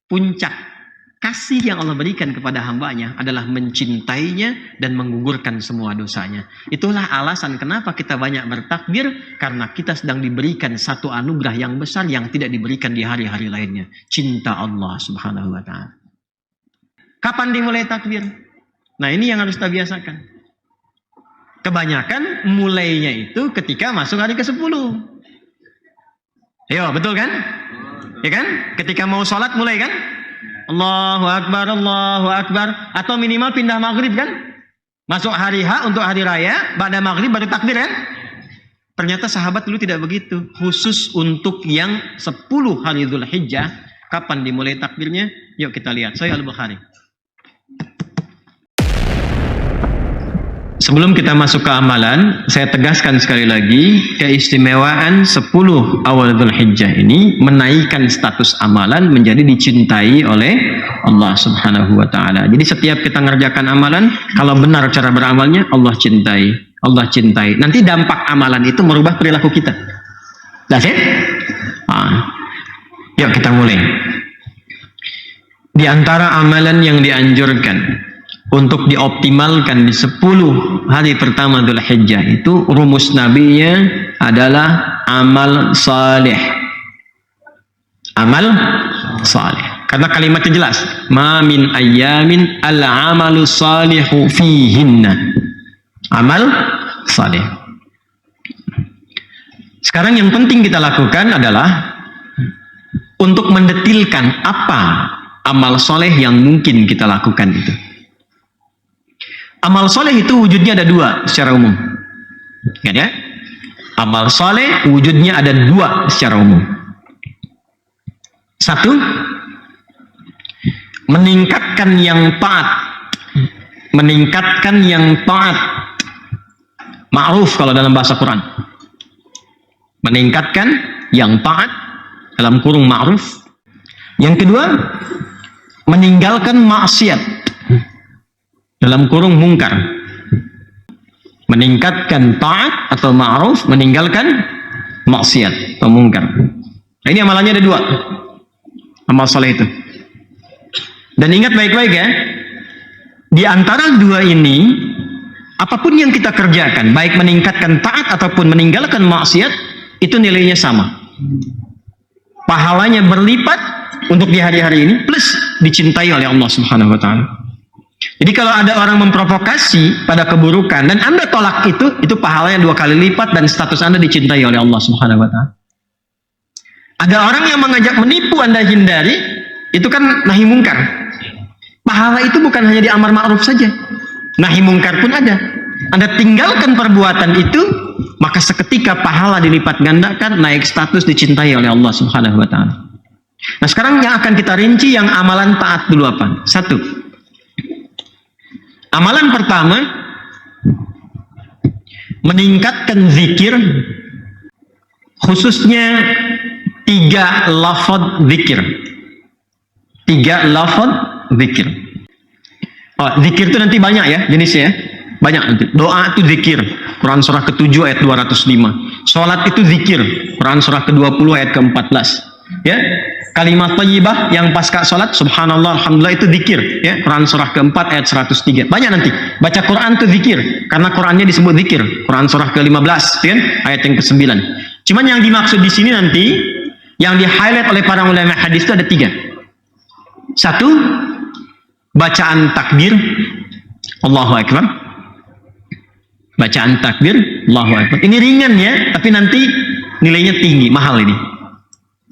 puncak kasih yang Allah berikan kepada hambanya adalah mencintainya dan menggugurkan semua dosanya. Itulah alasan kenapa kita banyak bertakbir, karena kita sedang diberikan satu anugerah yang besar yang tidak diberikan di hari-hari lainnya. Cinta Allah Subhanahu wa ta'ala. Kapan dimulai takbir? Nah, ini yang harus kita biasakan. Kebanyakan mulainya itu ketika masuk hari ke-10. Yo, betul kan? Ya kan? Ketika mau sholat mulai kan? Allahu Akbar, Allahu Akbar. Atau minimal pindah maghrib kan? Masuk hari H untuk hari raya, pada maghrib baru takbir kan? Ternyata sahabat dulu tidak begitu. Khusus untuk yang 10 hari Dzulhijjah, kapan dimulai takbirnya? Yuk kita lihat. Sahih Al-Bukhari. Sebelum kita masuk ke amalan, saya tegaskan sekali lagi, keistimewaan 10 awal Dzulhijjah ini menaikkan status amalan menjadi dicintai oleh Allah Subhanahu wa ta'ala. Jadi setiap kita ngerjakan amalan, kalau benar cara beramalnya, Allah cintai. Allah cintai. Nanti dampak amalan itu merubah perilaku kita. That's it? Yuk kita mulai. Di antara amalan yang dianjurkan untuk dioptimalkan di 10 hari pertama Dzulhijjah itu, rumus nabinya adalah amal saleh. Amal saleh. Karena kalimatnya jelas, ma min ayyamin al-amalu salihu fihinna. Amal saleh. Sekarang yang penting kita lakukan adalah untuk mendetilkan apa amal soleh yang mungkin kita lakukan itu. Amal soleh itu wujudnya ada 2 secara umum. Ya? Amal soleh wujudnya ada 2 secara umum. 1, meningkatkan yang taat. Meningkatkan yang taat. Ma'ruf kalau dalam bahasa Quran. Meningkatkan yang taat, dalam kurung ma'ruf. Yang kedua, meninggalkan maksiat, dalam kurung mungkar. Meningkatkan taat atau ma'ruf, meninggalkan maksiat atau mungkar. Nah, ini amalannya ada 2. Amal soleh itu. Dan ingat baik-baik ya, di antara 2 ini, apapun yang kita kerjakan, baik meningkatkan taat ataupun meninggalkan maksiat, itu nilainya sama. Pahalanya berlipat untuk di hari-hari ini, plus dicintai oleh Allah Subhanahu wa ta'ala. Jadi kalau ada orang memprovokasi pada keburukan dan Anda tolak itu pahalanya 2 kali lipat dan status Anda dicintai oleh Allah Subhanahu wa ta'ala. Ada orang yang mengajak menipu, Anda hindari, itu kan nahi mungkar. Pahala itu bukan hanya di amar ma'ruf saja. Nahi mungkar pun ada. Anda tinggalkan perbuatan itu, maka seketika pahala dilipat gandakan, naik status, dicintai oleh Allah Subhanahu wa ta'ala. Nah, sekarang yang akan kita rinci yang amalan taat dulu apa? 1. Amalan pertama, meningkatkan zikir, khususnya 3 lafaz zikir. 3 lafaz zikir. Oh, zikir itu nanti banyak ya jenisnya ya. Banyak nanti. Doa itu zikir. Quran surah ke-7 ayat 205. Salat itu zikir. Quran surah ke-20 ayat ke-14. Ya. Kalimat thayyibah yang pasca salat, subhanallah, alhamdulillah, itu zikir. Ya. Quran surah ke-4 ayat 103. Banyak nanti. Baca Quran itu zikir. Karena Qurannya disebut zikir. Quran surah ke-15, ya, ayat yang ke-9. Cuman yang dimaksud di sini nanti, yang di-highlight oleh para ulama hadis itu ada 3. 1, bacaan takbir, Allahu Akbar. Bacaan takbir, Allahu Akbar. Ini ringan ya, tapi nanti nilainya tinggi, mahal ini.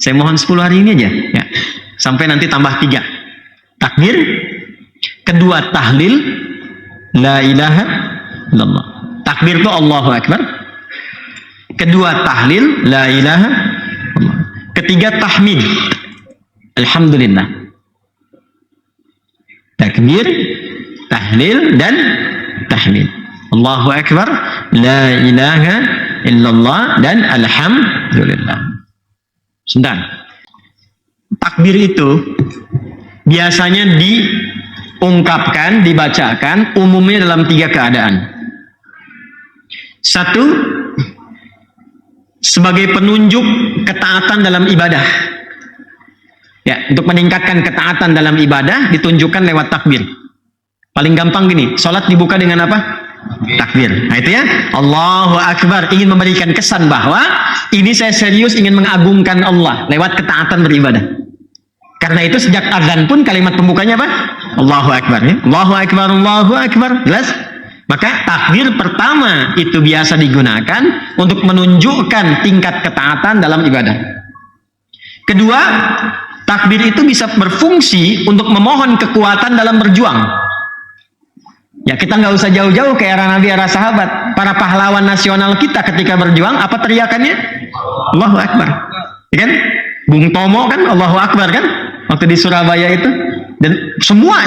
Saya mohon 10 hari ini aja, ya. Sampai nanti tambah 3. Takbir, kedua tahlil, la ilaha illallah. Takbir itu Allahu Akbar. Kedua tahlil, la ilaha illallah. Ketiga tahmid, alhamdulillah. Takbir, tahlil, dan tahmid. Allahu Akbar, la ilaha illallah, dan alhamdulillah. Sebentar. Takbir itu biasanya diungkapkan, dibacakan umumnya dalam 3 keadaan. 1, sebagai penunjuk ketaatan dalam ibadah. Ya, untuk meningkatkan ketaatan dalam ibadah ditunjukkan lewat takbir. Paling gampang gini, sholat dibuka dengan apa? Takbir. Nah itu ya, Allahu Akbar, ingin memberikan kesan bahwa ini saya serius ingin mengagungkan Allah lewat ketaatan beribadah. Karena itu sejak azan pun kalimat pembukanya apa? Allahu Akbar ya. Allahu Akbar, Allahu Akbar. Jelas? Maka takbir pertama itu biasa digunakan untuk menunjukkan tingkat ketaatan dalam ibadah. Kedua, takbir itu bisa berfungsi untuk memohon kekuatan dalam berjuang. Ya, kita nggak usah jauh-jauh ke era Nabi, era sahabat. Para pahlawan nasional kita ketika berjuang, apa teriakannya? Allahu Akbar. Ya kan? Bung Tomo kan Allahu Akbar kan? Waktu di Surabaya itu. Dan semua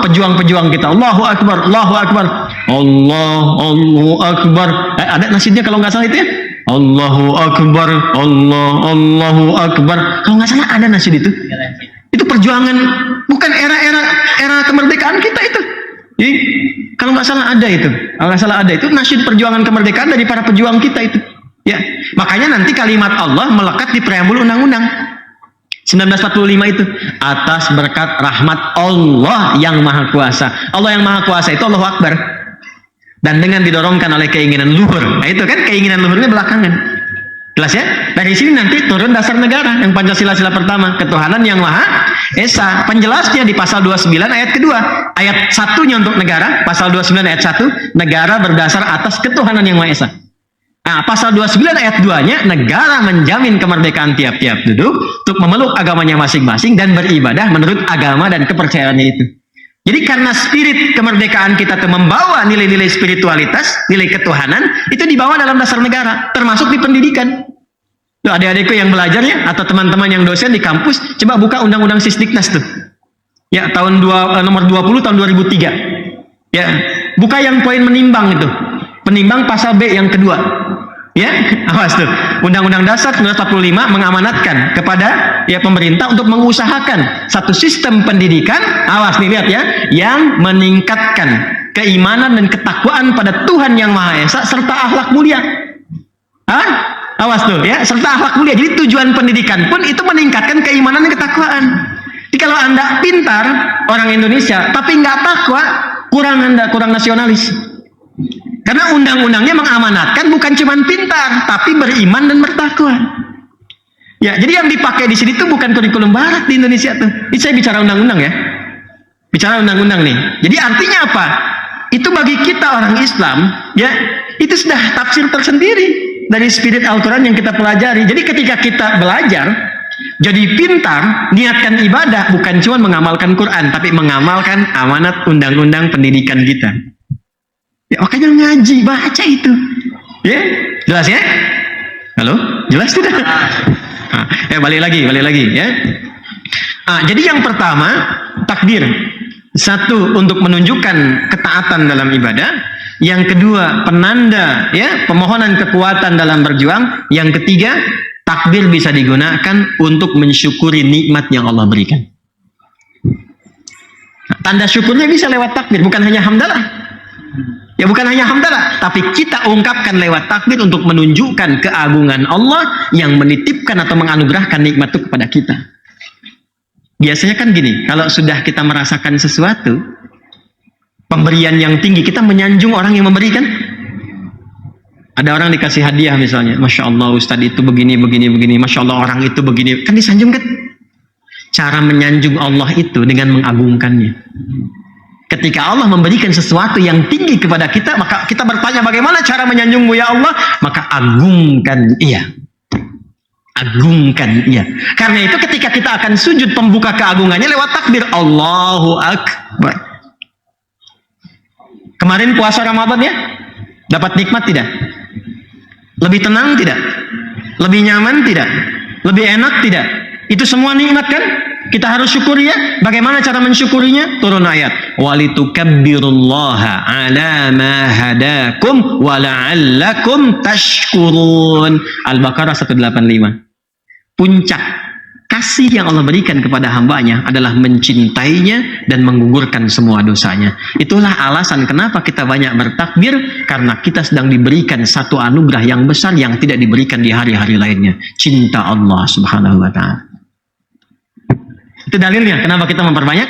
pejuang-pejuang kita, Allahu Akbar, Allahu Akbar. Allahu Akbar. Ada nasibnya kalau nggak salah itu ya? Allahu Akbar, Allahu Akbar. Kalau nggak salah ada nasib itu. Itu perjuangan, bukan era kemerdekaan kita itu. Jadi, kalau nggak salah ada itu. Kalau nggak salah ada itu nasyid perjuangan kemerdekaan dari para pejuang kita itu. Ya, makanya nanti kalimat Allah melekat di preambul undang-undang 1945 itu, atas berkat rahmat Allah yang Maha Kuasa. Allah yang Maha Kuasa itu Allahu Akbar. Dan dengan didorongkan oleh keinginan luhur. Nah itu kan keinginan luhurnya belakangan. Jelas ya? Dari sini nanti turun dasar negara yang Pancasila sila pertama, ketuhanan yang Maha Esa. Penjelasnya di pasal 29 ayat kedua. Ayat satunya untuk negara, pasal 29 ayat 1, negara berdasar atas ketuhanan yang Maha Esa. Nah, pasal 29 ayat 2-nya, negara menjamin kemerdekaan tiap-tiap duduk untuk memeluk agamanya masing-masing dan beribadah menurut agama dan kepercayaannya itu. Jadi karena spirit kemerdekaan kita itu membawa nilai-nilai spiritualitas, nilai ketuhanan, itu dibawa dalam dasar negara, termasuk di pendidikan. Tuh, adik-adikku yang belajar ya, atau teman-teman yang dosen di kampus, coba buka Undang-Undang Sisdiknas tuh. Ya, nomor 20 tahun 2003. Ya, buka yang poin menimbang itu. Penimbang pasal B yang kedua. Ya, awas tuh. Undang-Undang Dasar 1945 mengamanatkan kepada ya pemerintah untuk mengusahakan satu sistem pendidikan, awas nih lihat ya, yang meningkatkan keimanan dan ketakwaan pada Tuhan yang Maha Esa serta akhlak mulia. Hah? Awas tuh ya, serta akhlak mulia. Jadi tujuan pendidikan pun itu meningkatkan keimanan dan ketakwaan. Jadi kalau Anda pintar orang Indonesia tapi nggak takwa, kurang nasionalis. Karena undang-undangnya mengamanatkan bukan cuma pintar, tapi beriman dan bertakwa. Ya, jadi yang dipakai di sini tuh bukan kurikulum barat di Indonesia tuh. Ini saya bicara undang-undang ya. Bicara undang-undang nih. Jadi artinya apa? Itu bagi kita orang Islam, ya, itu sudah tafsir tersendiri dari spirit Al-Quran yang kita pelajari. Jadi ketika kita belajar, jadi pintar, niatkan ibadah, bukan cuma mengamalkan Quran, tapi mengamalkan amanat undang-undang pendidikan kita. Ya, makanya ngaji, baca itu. Ya, jelas ya? Halo? Jelas tidak? Balik lagi ya. Jadi yang pertama, takbir. Satu, untuk menunjukkan ketaatan dalam ibadah. Yang kedua, penanda ya, pemohonan kekuatan dalam berjuang. Yang ketiga, takbir bisa digunakan untuk mensyukuri nikmat yang Allah berikan. Tanda syukurnya bisa lewat takbir, bukan hanya hamdalah. Ya, bukan hanya hamdalah, tapi kita ungkapkan lewat takbir untuk menunjukkan keagungan Allah yang menitipkan atau menganugerahkan nikmat itu kepada kita. Biasanya kan gini, kalau sudah kita merasakan sesuatu, pemberian yang tinggi, kita menyanjung orang yang memberikan. Ada orang dikasih hadiah misalnya, Masya Allah Ustadz itu begini, Masya Allah orang itu begini, kan disanjung kan? Cara menyanjung Allah itu dengan mengagungkannya. Ketika Allah memberikan sesuatu yang tinggi kepada kita, maka kita bertanya bagaimana cara menyanjungmu ya Allah? Maka agungkan ia. Agungkan ia. Karena itu ketika kita akan sujud, pembuka keagungannya lewat takbir Allahu Akbar. Kemarin puasa Ramadan ya, dapat nikmat tidak? Lebih tenang tidak? Lebih nyaman tidak? Lebih enak tidak? Itu semua nikmat kan? Kita harus syukuri ya. Bagaimana cara mensyukurinya? Turun ayat. Walitukabbirullaha ala ma hadakum wa la'allakum tashkurun. Al-Baqarah 185. Puncak kasih yang Allah berikan kepada hambanya adalah mencintainya dan menggugurkan semua dosanya. Itulah alasan kenapa kita banyak bertakbir, karena kita sedang diberikan satu anugerah yang besar yang tidak diberikan di hari-hari lainnya. Cinta Allah Subhanahu wa ta'ala. Itu dalilnya. Kenapa kita memperbanyak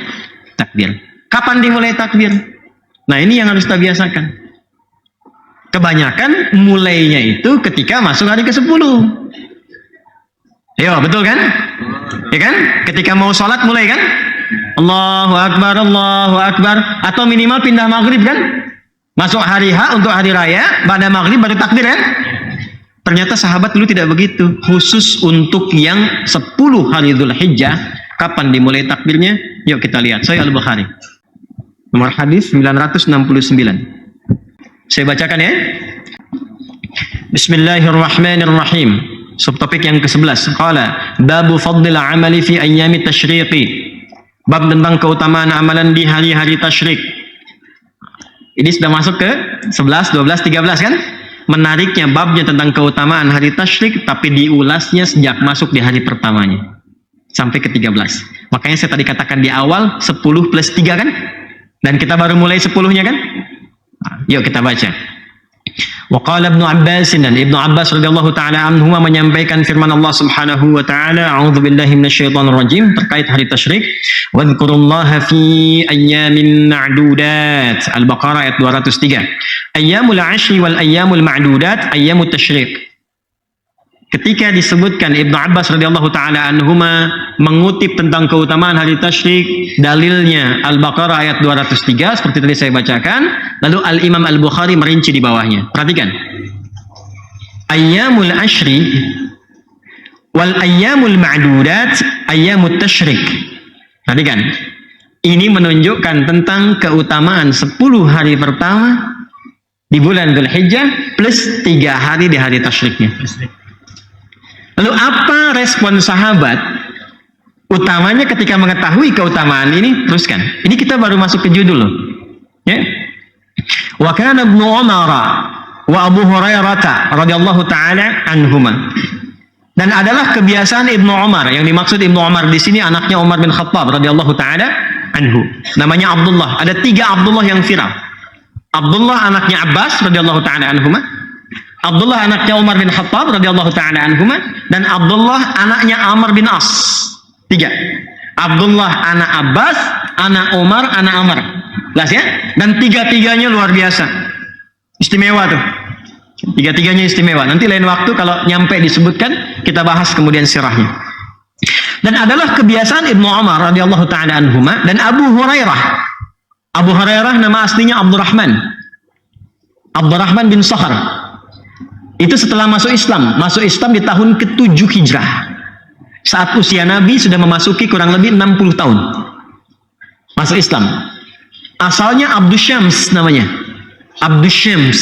takbir? Kapan dimulai takbir? Nah, ini yang harus kita biasakan. Kebanyakan mulainya itu ketika masuk hari ke-10. Yo, betul kan? Ya kan? Ketika mau sholat mulai kan? Allahu Akbar, Allahu Akbar. Atau minimal pindah maghrib kan? Masuk hari H untuk hari raya, pada maghrib baru takbir kan? Ternyata sahabat dulu tidak begitu. Khusus untuk yang 10 hari Dzulhijjah, kapan dimulai takbirnya? Yuk kita lihat. Sahih Al-Bukhari. Nomor hadis 969. Saya bacakan ya. Bismillahirrahmanirrahim. Subtopik yang ke-11. Qala babu fadlil amali fi ayyami tasyriqi. Bab tentang keutamaan amalan di hari-hari tasyrik. Ini sudah masuk ke 11, 12, 13 kan? Menariknya babnya tentang keutamaan hari tasyrik, tapi diulasnya sejak masuk di hari pertamanya sampai ke 13. Makanya saya tadi katakan di awal 10 plus 3 kan? Dan kita baru mulai 10-nya kan? Yuk kita baca. Wa qala Ibnu Abbas, dan Ibnu Abbas radhiyallahu taala anhuma menyampaikan firman Allah Subhanahu wa taala, a'udzubillahi minasyaitonir rajim, terkait hari tasyrik. Wadhkurullaha fi ayyamin ma'dudat. Al-Baqarah ayat 203. Ayyamul 'ashri wal ayyamul ma'dudat ayyamut tasyrik. Ketika disebutkan Ibnu Abbas radhiyallahu taala anhuma mengutip tentang keutamaan hari tasyrik, dalilnya Al-Baqarah ayat 203 seperti tadi saya bacakan, lalu Al-Imam Al-Bukhari merinci di bawahnya. Perhatikan. Ayyamul ashri wal ayyamul ma'dudat ayyamut tasyrik. Perhatikan. Ini menunjukkan tentang keutamaan 10 hari pertama di bulan Dzulhijjah plus 3 hari di hari tasyriknya. Lalu apa respon sahabat utamanya ketika mengetahui keutamaan ini? Teruskan. Ini kita baru masuk ke judul loh. Ya. Wa kana Ibnu Umar wa Abu Hurairah radhiyallahu taala anhuma. Dan adalah kebiasaan Ibnu Umar. Yang dimaksud Ibnu Umar di sini anaknya Umar bin Khattab radhiyallahu taala anhu. Namanya Abdullah. Ada 3 Abdullah yang viral. Abdullah anaknya Abbas radhiyallahu taala anhuma. Abdullah anaknya Umar bin Khattab radhiyallahu taala anhuma, dan Abdullah anaknya Amr bin As. 3. Abdullah anak Abbas, anak Umar, anak Amr. Jelas ya? Dan 3-3-nya luar biasa. Istimewa tuh. 3-3-nya istimewa. Nanti lain waktu kalau nyampe disebutkan, kita bahas kemudian sirahnya. Dan adalah kebiasaan Ibnu Umar radhiyallahu taala anhuma dan Abu Hurairah. Abu Hurairah nama aslinya Abdurrahman. Abdurrahman bin Sakhar. Itu setelah masuk Islam. Masuk Islam di tahun ke-7 Hijrah. Saat usia Nabi sudah memasuki kurang lebih 60 tahun. Masuk Islam. Asalnya Abdus Syams namanya. Abdus Syams.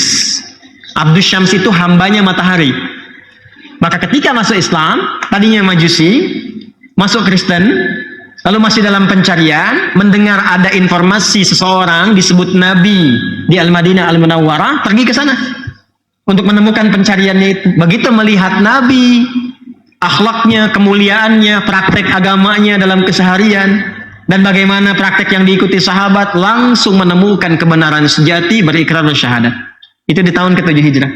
Abdus Syams itu hambanya matahari. Maka ketika masuk Islam, tadinya Majusi, masuk Kristen, lalu masih dalam pencarian, mendengar ada informasi seseorang disebut Nabi di Al-Madinah Al-Munawwarah, pergi ke sana untuk menemukan pencariannya itu. Begitu melihat Nabi, akhlaknya, kemuliaannya, praktek agamanya dalam keseharian, dan bagaimana praktek yang diikuti sahabat, langsung menemukan kebenaran sejati, berikrar syahadat. Itu di tahun ke-7 Hijrah.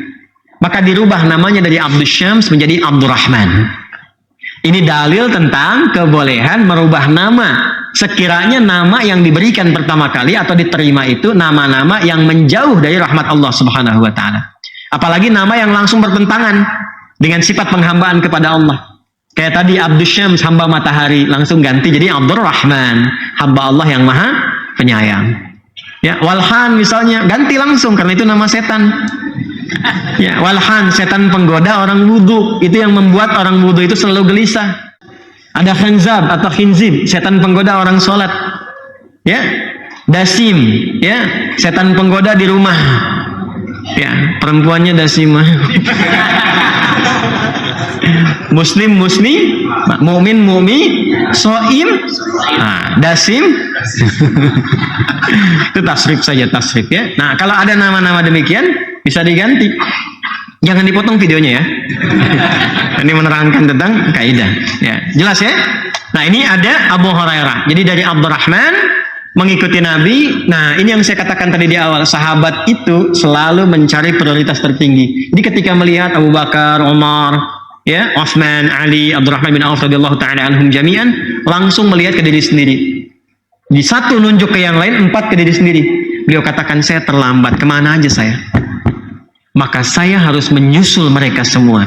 Maka dirubah namanya dari Abdus Syams menjadi Abdurrahman. Ini dalil tentang kebolehan merubah nama. Sekiranya nama yang diberikan pertama kali atau diterima itu nama-nama yang menjauh dari rahmat Allah Subhanahu wa taala. Apalagi nama yang langsung bertentangan dengan sifat penghambaan kepada Allah. Kayak tadi Abdus Syams, hamba matahari, langsung ganti jadi Abdurrahman, hamba Allah yang maha penyayang. Ya, Walhan misalnya, ganti langsung karena itu nama setan. Ya, Walhan, setan penggoda orang wudu. Itu yang membuat orang wudu itu selalu gelisah. Ada Khanzab atau Khinzib, setan penggoda orang sholat. Ya, Dasim, ya, setan penggoda di rumah. Ya, perempuannya Dasimah. Muslim, mukmin, soim, Dasim. Itu tasrif saja, tasrif ya. Nah, kalau ada nama-nama demikian bisa diganti. Jangan dipotong videonya ya. Ini menerangkan tentang kaidah. Ya, jelas ya. Nah, ini ada Abu Hurairah. Jadi dari Abdurrahman mengikuti Nabi. Nah, ini yang saya katakan tadi di awal, sahabat itu selalu mencari prioritas tertinggi. Jadi ketika melihat Abu Bakar, Umar, ya, Utsman, Ali, Abdurrahman bin Auf radhiyallahu taala anhum jami'an, langsung melihat ke diri sendiri. Di satu nunjuk ke yang lain, 4 ke diri sendiri. Beliau katakan, saya terlambat, kemana aja saya? Maka saya harus menyusul mereka semua.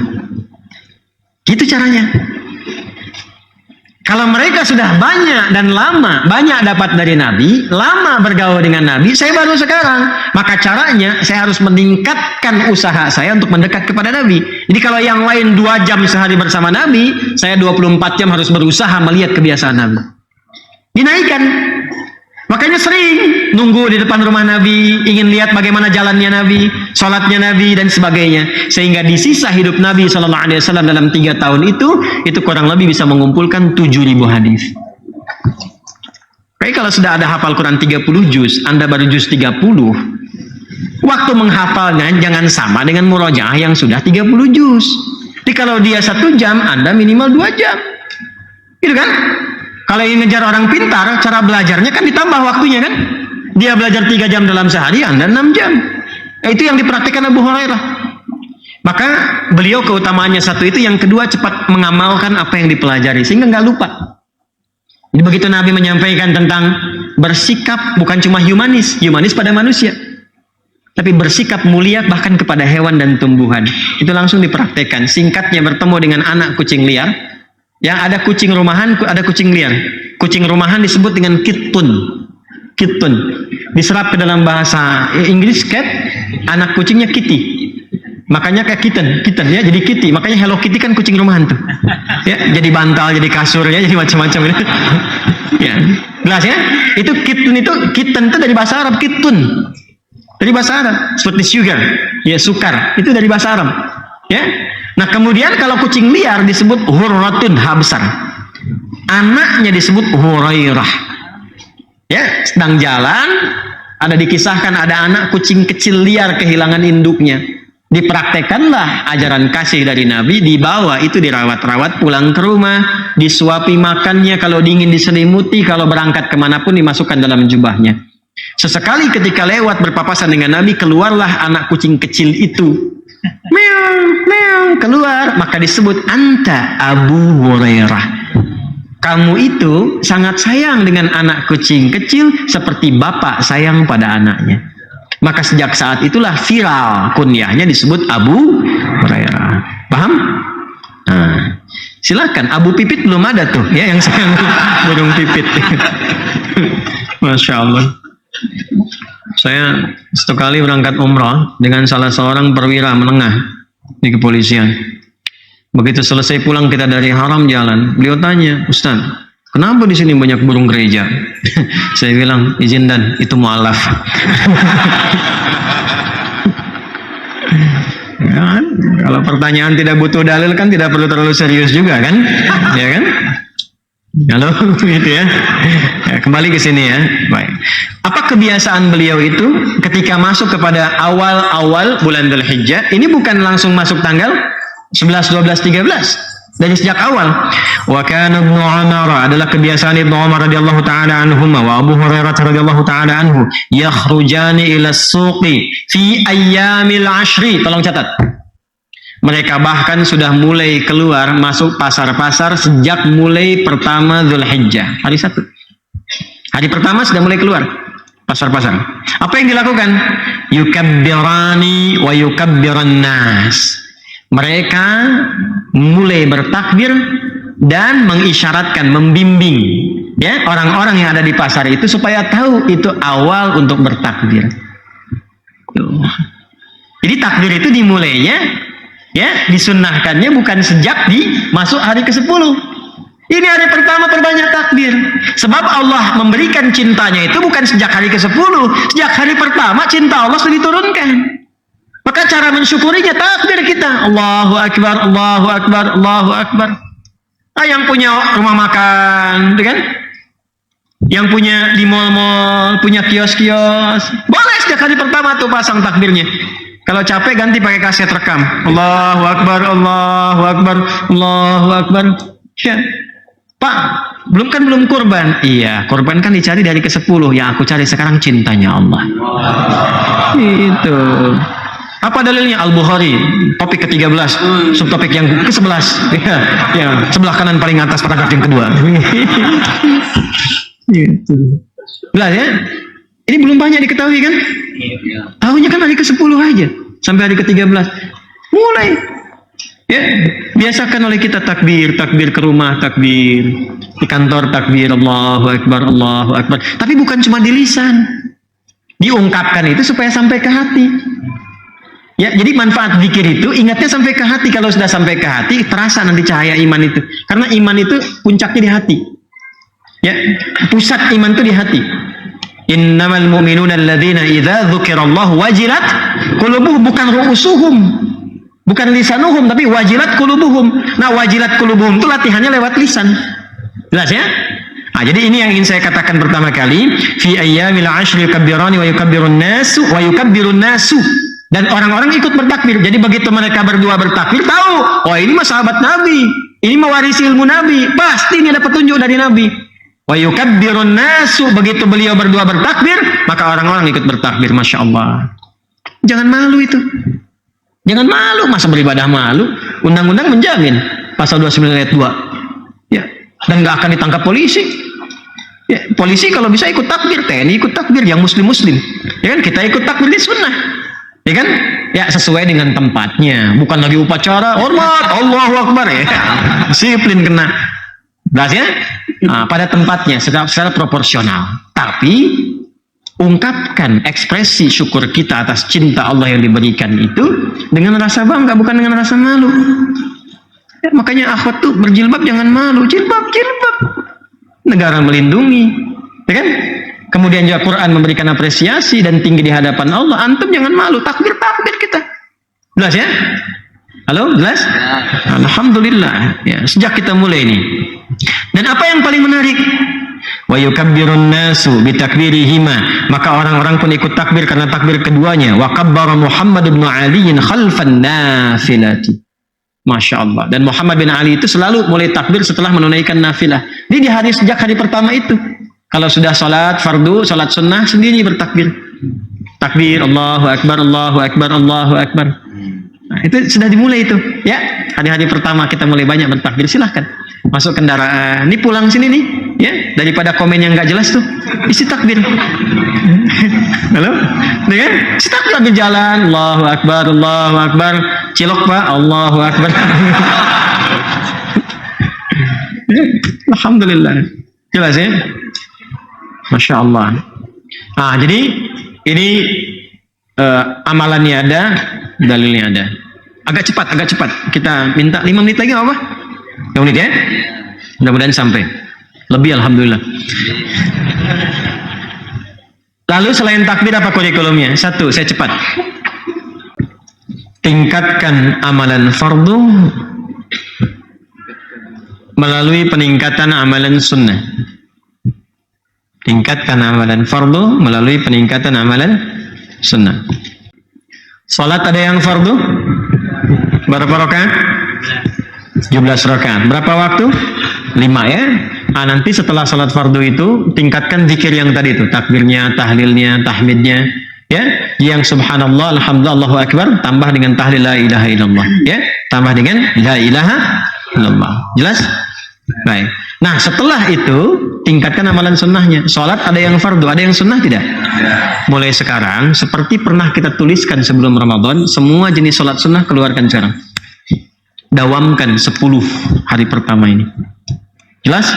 Gitu caranya. Kalau mereka sudah banyak dan lama, banyak dapat dari Nabi, lama bergaul dengan Nabi, saya baru sekarang. Maka caranya, saya harus meningkatkan usaha saya untuk mendekat kepada Nabi. Jadi kalau yang lain 2 jam sehari bersama Nabi, saya 24 jam harus berusaha melihat kebiasaan Nabi. Dinaikkan. Makanya sering nunggu di depan rumah Nabi, ingin lihat bagaimana jalannya Nabi, sholatnya Nabi, dan sebagainya. Sehingga di sisa hidup Nabi SAW dalam 3 tahun itu kurang lebih bisa mengumpulkan 7.000 hadis. Baik, kalau sudah ada hafal Quran 30 juz, Anda baru juz 30, waktu menghafalnya jangan sama dengan murojaah yang sudah 30 juz. Jadi kalau dia 1 jam, Anda minimal 2 jam. Gitu kan? Kalau ingin ngejar orang pintar, cara belajarnya kan ditambah waktunya kan. Dia belajar 3 jam dalam sehari, Anda 6 jam. Itu yang dipraktikkan Abu Hurairah. Maka beliau keutamaannya satu itu, yang kedua cepat mengamalkan apa yang dipelajari sehingga nggak lupa. Jadi begitu Nabi menyampaikan tentang bersikap bukan cuma humanis pada manusia, tapi bersikap mulia bahkan kepada hewan dan tumbuhan. Itu langsung dipraktekkan. Singkatnya, bertemu dengan anak kucing liar. Yang ada kucing rumahan, ada kucing liar. Kucing rumahan disebut dengan kittun. Kittun. Diserap ke dalam bahasa Inggris cat, anak kucingnya kitty. Makanya kayak kitten ya, jadi kitty. Makanya Hello Kitty kan kucing rumahan tuh. Ya, jadi bantal, jadi kasur ya, jadi macam-macam gitu. Ya, jelas ya? Itu kitten itu dari bahasa Arab, kittun. Dari bahasa Arab, seperti sugar, ya sukar. Itu dari bahasa Arab. Ya. Nah, kemudian kalau kucing liar disebut hurratun, H besar. Anaknya disebut Hurairah. Ya, sedang jalan, ada dikisahkan ada anak kucing kecil liar kehilangan induknya. Dipraktekanlah ajaran kasih dari Nabi, dibawa itu dirawat-rawat pulang ke rumah, disuapi makannya, kalau dingin diselimuti, kalau berangkat kemanapun dimasukkan dalam jubahnya. Sesekali ketika lewat berpapasan dengan Nabi, keluarlah anak kucing kecil itu. Meow, meow, keluar, maka disebut anta Abu Hurairah. Kamu itu sangat sayang dengan anak kucing kecil seperti bapak sayang pada anaknya. Maka sejak saat itulah viral kunyahnya disebut Abu Hurairah. Paham? Nah, silakan. Abu Pipit belum ada tuh ya yang sayang burung pipit. Masya Allah. Saya satu kali berangkat umrah dengan salah seorang perwira menengah di kepolisian. Begitu selesai pulang kita dari haram jalan, beliau tanya, Ustaz, kenapa di sini banyak burung gereja? Saya bilang, izin dan itu mu'alaf. Ya kan? Kalau pertanyaan tidak butuh dalil kan tidak perlu terlalu serius juga kan? Ya kan? Halo, gitu ya. Ya, kembali ke sini ya. Baik. Apa kebiasaan beliau itu ketika masuk kepada awal-awal bulan Dzulhijjah? Ini bukan langsung masuk tanggal 11, 12, 13. Dari sejak awal. Wa kana Ibnu Umar, adalah kebiasaan Ibnu Umar radhiyallahu taala anhuma wa Abu Hurairah radhiyallahu taala anhu, yakhrujani ila as-suqi fi ayyamil 'ashri. Tolong catat. Mereka bahkan sudah mulai keluar masuk pasar-pasar sejak mulai pertama Dzulhijjah, hari 1. Hari pertama sudah mulai keluar pasar-pasar. Apa yang dilakukan? Yukabbirani wa yukabbiran nas. Mereka mulai bertakbir dan mengisyaratkan, membimbing ya orang-orang yang ada di pasar itu supaya tahu itu awal untuk bertakbir. Jadi takbir itu dimulainya ya, disunnahkannya bukan sejak di masuk hari ke-10. Ini hari pertama perbanyak takbir. Sebab Allah memberikan cintanya itu bukan sejak hari ke-10. Sejak hari pertama cinta Allah sudah diturunkan. Maka cara mensyukurinya takbir kita. Allahu Akbar, Allahu Akbar, Allahu Akbar. Yang punya rumah makan, kan? Yang punya di mal-mal, punya kios-kios, boleh sejak hari pertama tuh pasang takbirnya. Kalau capek ganti pakai kaset rekam. Allahu Akbar, Allahu Akbar, Allahu Akbar. Ya. Pak, belum kurban. Iya, kurban kan dicari dari ke-10. Yang aku cari sekarang cintanya Allah. Itu. Apa dalilnya? Al-Bukhari, topik ke-13, subtopik yang ke-11. Ya, sebelah kanan paling atas paragraf yang kedua. Jelas ya? Ini belum banyak diketahui kan? Tahunya kan hari ke-10 aja, sampai hari ke-13. Mulai. Ya, biasakan oleh kita takbir ke rumah, takbir di kantor, takbir Allahu Akbar, Allahu Akbar. Tapi bukan cuma di lisan. Diungkapkan itu supaya sampai ke hati. Ya, jadi manfaat zikir itu ingatnya sampai ke hati. Kalau sudah sampai ke hati, terasa nanti cahaya iman itu. Karena iman itu puncaknya di hati. Ya, pusat iman itu di hati. Innamal mu'minuna alladzina idza dzukirallahu wajilat qulubuhum, bukan ru'usuhum. Bukan lisanuhum, tapi wajilat qulubuhum. Nah, wajilat qulubuhum itu latihannya lewat lisan. Jelas ya? Nah, jadi ini yang ingin saya katakan pertama kali, fi ayyamil ashri yukabbirani wa yukabbirun nasu wa yukabbirun nasu. Dan orang-orang ikut bertakbir. Jadi begitu mereka berdua bertakbir, tahu, oh ini mah sahabat Nabi, ini mewarisi ilmu Nabi, pasti ini ada petunjuk dari Nabi. Wa yukabbirun nasu, begitu beliau berdua bertakbir, maka orang-orang ikut bertakbir. Masya Allah. Jangan malu itu. Jangan malu, masa beribadah malu? Undang-undang menjamin, pasal 29 ayat 2. Ya, dan nggak akan ditangkap polisi. Ya, polisi kalau bisa ikut takbir, TNI ikut takbir, yang muslim-muslim. Ya kan, kita ikut takbir di sunnah. Ya kan? Ya, sesuai dengan tempatnya. Bukan lagi upacara, hormat, Allahu Akbar. Ya. Disiplin kena. Jelas ya? Nah, pada tempatnya, secara proporsional. Tapi, ungkapkan ekspresi syukur kita atas cinta Allah yang diberikan itu dengan rasa bangga, bukan dengan rasa malu. Ya, makanya akhwat tuh berjilbab jangan malu. Jilbab. Negara melindungi. Ya kan? Kemudian juga Quran memberikan apresiasi dan tinggi di hadapan Allah. Antum jangan malu, takbir kita. Jelas ya? Halo, jelas? Alhamdulillah. Ya, sejak kita mulai ini. Dan apa yang paling menarik? Wa yukabbirun nasu bitakbirihima, maka orang-orang pun ikut takbir karena takbir keduanya. Wa kabbara Muhammad bin Ali khalfan nafilati. Masya Allah. Dan Muhammad bin Ali itu selalu mulai takbir setelah menunaikan nafilah. Dia di hari sejak hari pertama itu. Kalau sudah salat fardu, salat sunnah sendiri bertakbir. Takbir Allahu Akbar, Allahu Akbar, Allahu Akbar. Nah, itu sudah dimulai itu, ya. Hari-hari pertama kita mulai banyak bertakbir. Silahkan masuk kendaraan. Ini pulang sini nih, ya. Daripada komen yang nggak jelas tuh, isi takbir. Halo, dengan isi takbir sambil jalan. Allahu Akbar, Allahu Akbar. Cilok Pak, Allahu Akbar. Alhamdulillah. Jelas ya? Masya Allah. Nah, jadi ini amalannya ada, dalilnya ada. Agak cepat. Kita minta 5 menit lagi apa? 5 menit ya? Mudah-mudahan sampai. Lebih alhamdulillah. Lalu selain takbir apa kurikulumnya? 1, saya cepat. Tingkatkan amalan fardu melalui peningkatan amalan sunnah. Tingkatkan amalan fardu melalui peningkatan amalan sunnah. Salat ada yang fardu? Berapa rakaat? 17 rakaat. Berapa waktu? 5 ya. Nah, nanti setelah salat fardu itu tingkatkan zikir yang tadi itu, takbirnya, tahlilnya, tahmidnya, ya. Yang subhanallah, alhamdulillah, Allahu akbar tambah dengan tahlil la ilaha illallah, ya. Tambah dengan la ilaha illallah. Jelas? Baik. Nah, setelah itu tingkatkan amalan sunnahnya. Salat ada yang fardu, ada yang sunnah tidak? Mulai sekarang, seperti pernah kita tuliskan sebelum Ramadan, semua jenis salat sunnah keluarkan sekarang. Dawamkan 10 hari pertama ini. Jelas?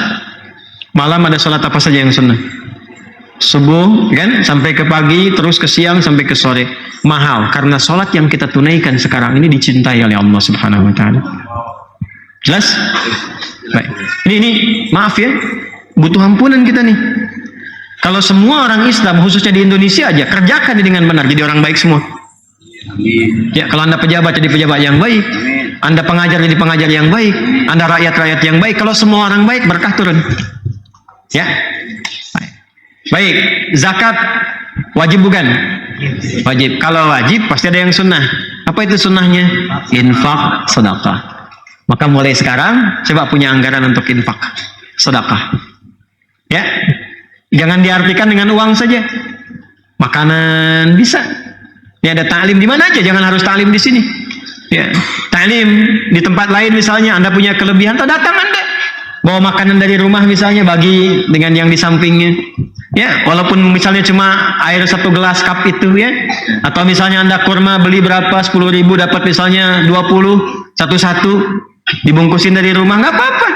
Malam ada salat apa saja yang sunnah? Subuh, kan? Sampai ke pagi, terus ke siang, sampai ke sore. Mahal, karena salat yang kita tunaikan sekarang ini dicintai oleh Allah Subhanahu wa Ta'ala. Jelas? Baik. Ini maaf ya, butuh ampunan kita nih. Kalau semua orang Islam, khususnya di Indonesia aja, kerjakan dengan benar, jadi orang baik semua. Ya, kalau Anda pejabat, jadi pejabat yang baik. Anda pengajar, jadi pengajar yang baik. Anda rakyat-rakyat yang baik. Kalau semua orang baik, berkah turun. Ya. Baik, zakat wajib bukan? Wajib. Kalau wajib, pasti ada yang sunnah. Apa itu sunnahnya? Infak, sedekah. Maka mulai sekarang, coba punya anggaran untuk infak, sedekah. Ya, jangan diartikan dengan uang saja. Makanan bisa, Ya, ada ta'lim di mana aja, jangan harus ta'lim di sini. Ya, ta'lim di tempat lain misalnya, Anda punya kelebihan, datang Anda. Bawa makanan dari rumah misalnya, bagi dengan yang di sampingnya. Ya, walaupun misalnya cuma air 1 gelas cup itu ya. Atau misalnya Anda kurma beli berapa, 10.000 dapat misalnya 20, satu-satu. Dibungkusin dari rumah, nggak apa-apa.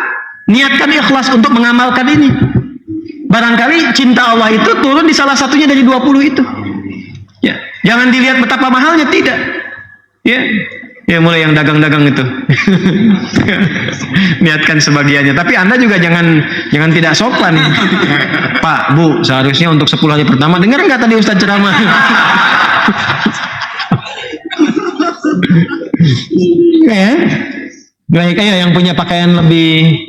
Niatkan ikhlas untuk mengamalkan ini. Barangkali cinta Allah itu turun di salah satunya dari 20 itu. Ya, jangan dilihat betapa mahalnya, tidak. Ya, mulai yang dagang-dagang itu. Niatkan sebagiannya. Tapi Anda juga jangan tidak sopan. Pak, Bu, seharusnya untuk 10 hari pertama, dengar nggak tadi Ustaz ceramah? Ya, kayak yang punya pakaian lebih,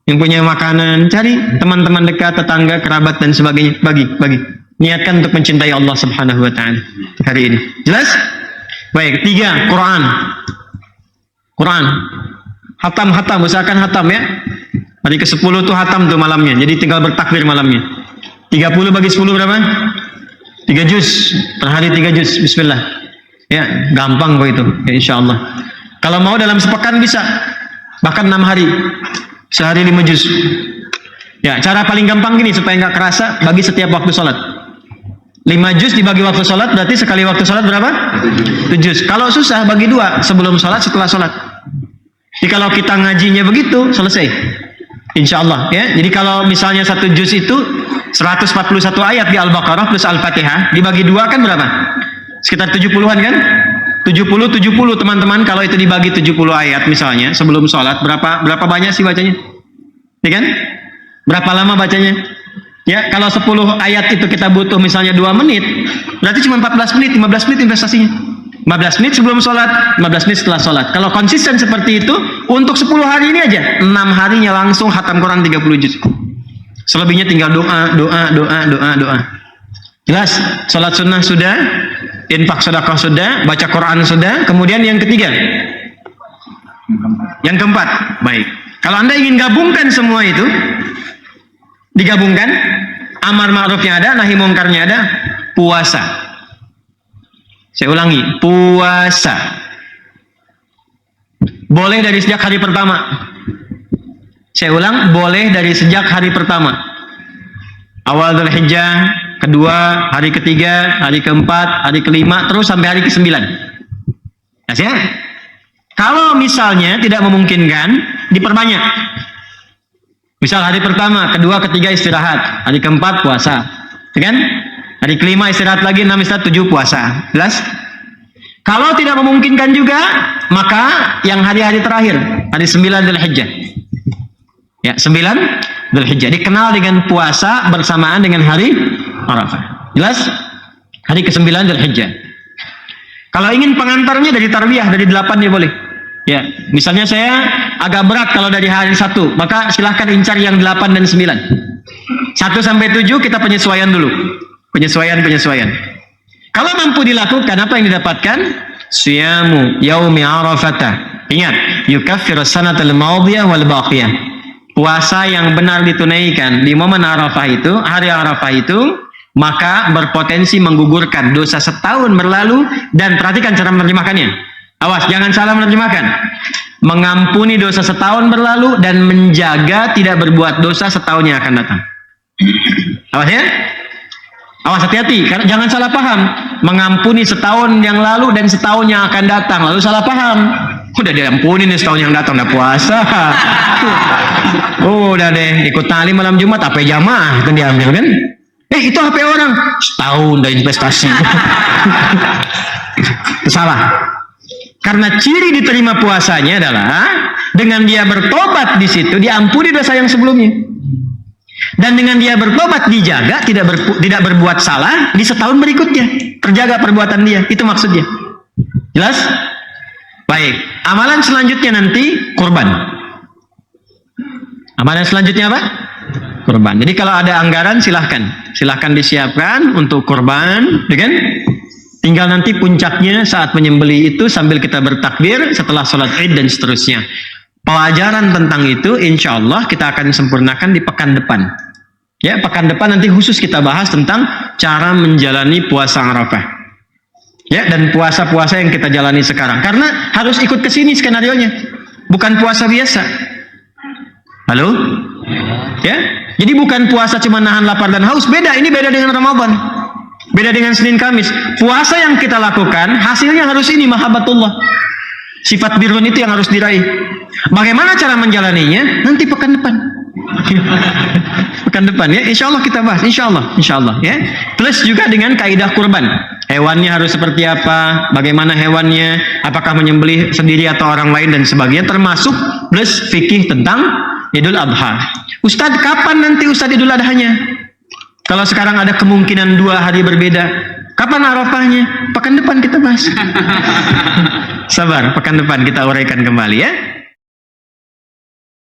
yang punya makanan, cari teman-teman dekat, tetangga, kerabat dan sebagainya, bagi. Niatkan untuk mencintai Allah Subhanahu wa taala hari ini. Jelas? Baik, 3, Quran. Hatam, usahakan hatam ya. Hari ke-10 tuh hatam tuh malamnya. Jadi tinggal bertakbir malamnya. 30 bagi 10 berapa? 3 juz. Per hari 3 juz. Bismillah. Ya, gampang kok itu. Ya, insyaallah. Kalau mau dalam sepekan bisa. Bahkan 6 hari. Sehari 5 juz. Ya, cara paling gampang gini supaya nggak kerasa, bagi setiap waktu sholat. 5 juz dibagi waktu sholat, berarti sekali waktu sholat berapa? 7 juz. Kalau susah, bagi 2, sebelum sholat, setelah sholat. Jadi kalau kita ngajinya begitu, selesai. Insya Allah. Ya. Jadi kalau misalnya 1 juz itu 141 ayat di Al-Baqarah plus Al-Fatihah, dibagi 2 kan berapa? Sekitar 70-an kan? 70 teman-teman, kalau itu dibagi 70 ayat misalnya, sebelum sholat, berapa banyak sih bacanya? Ya kan? Berapa lama bacanya? Ya, kalau 10 ayat itu kita butuh misalnya 2 menit, berarti cuma 14 menit, 15 menit investasinya. 15 menit sebelum sholat, 15 menit setelah sholat. Kalau konsisten seperti itu, untuk 10 hari ini aja, 6 harinya langsung khatam Quran 30 juz. Selebihnya tinggal doa. Jelas? Sholat sunnah sudah, infak sedekah sudah, baca Quran sudah, kemudian yang ketiga. Yang keempat, baik. Kalau Anda ingin gabungkan semua itu, digabungkan, amar ma'rufnya ada, nahi mungkarnya ada, puasa. Saya ulangi, puasa. Boleh dari sejak hari pertama. Saya ulang, boleh dari sejak hari pertama. Awal Dzulhijjah, kedua, hari ketiga, hari keempat, hari kelima, terus sampai hari ke-9. Ya? Kalau misalnya tidak memungkinkan, diperbanyak. Misal hari pertama, kedua, ketiga istirahat, hari keempat puasa, kan? Hari kelima istirahat lagi, 6 istirahat, 7 puasa. Jelas? Kalau tidak memungkinkan juga, maka yang hari-hari terakhir, hari 9 Dzulhijjah. Ya, 9 Dzulhijjah dikenal dengan puasa bersamaan dengan hari Arafah. Jelas? Hari ke-9 Dzulhijjah. Kalau ingin pengantarnya dari tarbiyah, dari 8 ya boleh. Ya, misalnya saya agak berat kalau dari hari 1, maka silahkan incar yang 8 dan 9. 1 sampai 7 kita penyesuaian dulu. Penyesuaian. Kalau mampu dilakukan, apa yang didapatkan? Siyamu yaumi Arafah. Ingat, yukaffiru sanatal madiyah wal baqiyah. Puasa yang benar ditunaikan di momen Arafah itu, hari Arafah itu, maka berpotensi menggugurkan dosa setahun berlalu. Dan perhatikan cara menerjemahkannya. Awas, jangan salah menerjemahkan. Mengampuni dosa setahun berlalu dan menjaga tidak berbuat dosa setahun yang akan datang. Awas ya. Awas, hati-hati, karena jangan salah paham. Mengampuni setahun yang lalu dan setahun yang akan datang, lalu salah paham. Udah diampuni nih setahun yang datang, udah puasa. Udah deh, ikut talim malam Jumat, HP jamaah kan diambil kan? Itu HP orang, setahun udah investasi. Salah. Karena ciri diterima puasanya adalah dengan dia bertobat di situ diampuni dosa yang sebelumnya. Dan dengan dia bertobat dijaga tidak berbuat salah di setahun berikutnya. Terjaga perbuatan dia, itu maksudnya. Jelas? Baik, amalan selanjutnya nanti kurban. Amalan selanjutnya apa? Kurban. Jadi kalau ada anggaran silahkan disiapkan untuk kurban, kan? Tinggal nanti puncaknya saat menyembelih itu sambil kita bertakbir setelah sholat Id dan seterusnya. Pelajaran tentang itu insya Allah kita akan sempurnakan di pekan depan. Ya, pekan depan nanti khusus kita bahas tentang cara menjalani puasa Arafah. Ya, dan puasa-puasa yang kita jalani sekarang. Karena harus ikut ke sini skenarionya. Bukan puasa biasa. Halo? Ya? Jadi bukan puasa cuma nahan lapar dan haus. Beda, ini beda dengan Ramadan. Beda dengan Senin Kamis. Puasa yang kita lakukan, hasilnya harus ini, mahabbatullah. Sifat birrun itu yang harus diraih. Bagaimana cara menjalaninya? Nanti pekan depan. Pekan depan ya, insya Allah kita bahas, insya Allah ya. Plus juga dengan kaidah kurban, hewannya harus seperti apa, bagaimana hewannya, apakah menyembelih sendiri atau orang lain dan sebagainya, termasuk plus fikih tentang Idul Adha. Ustadz, kapan nanti Ustadz Idul Adhanya? Kalau sekarang ada kemungkinan 2 hari berbeda, kapan Arafahnya? Pekan depan kita bahas. Sabar, pekan depan kita uraikan kembali ya.